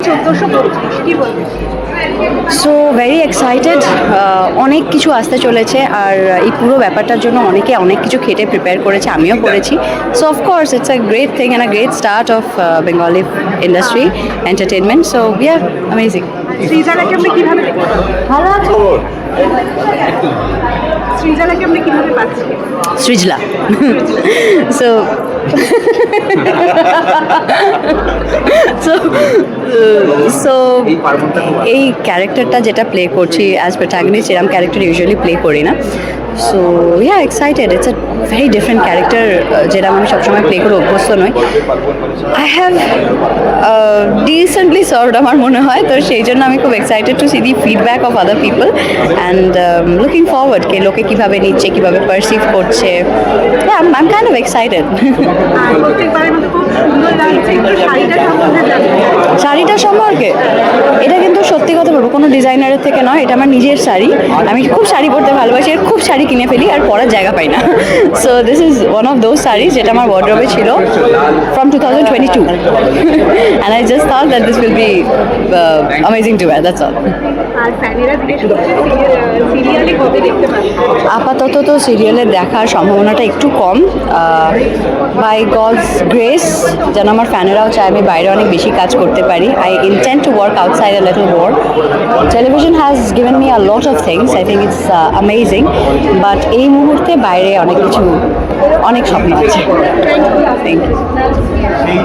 1425 কি বলবেন? So very excited, অনেক কিছু আসতে চলেছে আর এই পুরো ব্যাপারটার জন্য অনেকে অনেক কিছু খেটে প্রিপেয়ার করেছে, আমিও করেছি। So of course it's a great thing and a great start of Bengali industry entertainment. So we are amazing. সৃজালাকে আমরা কিভাবে দেখতে পাবো? ভালো আছো সৃজালাকে আমরা কিভাবে পাচ্ছি? সৃজলা। সো সো সো এই ক্যারেক্টারটা যেটা প্লে করছি অ্যাজ প্রোটাগনিস্ট, এরকম ক্যারেক্টার ইউজুয়ালি প্লে করি না। So yeah excited, it's a very different character যেটা আমি সবসময় প্লে করে অভ্যস্ত নই। আই হ্যাভ ডিসেন্টলি সার্ভড আমার মনে হয়, তো সেই জন্য আমি খুব excited to see the feedback of other people and looking forward কে লোকে কীভাবে নিচ্ছে, কীভাবে পারসিভ করছে। I am kind of excited. আর প্রত্যেকবারের মতো খুব সুন্দর লাগছে, একটু শাড়িটা সম্বন্ধে জানতে চাই। শাড়িটা সম্পর্কে এটা কিন্তু সত্যি কথা বলবো কোনো ডিজাইনারের থেকে নয়, এটা আমার নিজের শাড়ি। আমি খুব শাড়ি পরতে ভালোবাসি আর খুব শাড়ি কিনে ফেলি আর পরার জায়গা পাই না। So this is one of those saris যেটা আমার ওয়ার্ড্রোবে ছিল from 2022 and I just thought that this will be amazing to wear, that's all. আর ফ্যানেরা জিজ্ঞেস করছে সিরিয়ালে কবে দেখতে পাচ্ছি? আপাতত তো সিরিয়ালে দেখার সম্ভাবনাটা একটু কম। বাই গডস গ্রেস যেন আমার ফ্যানেরাও চায় আমি বাইরে অনেক বেশি কাজ করতে পারি। I intend to work outside a little more. Television has given me a lot of things, I think it's amazing, but এই মুহূর্তে বাইরে অনেক স্বপ্ন আছে। Thank you.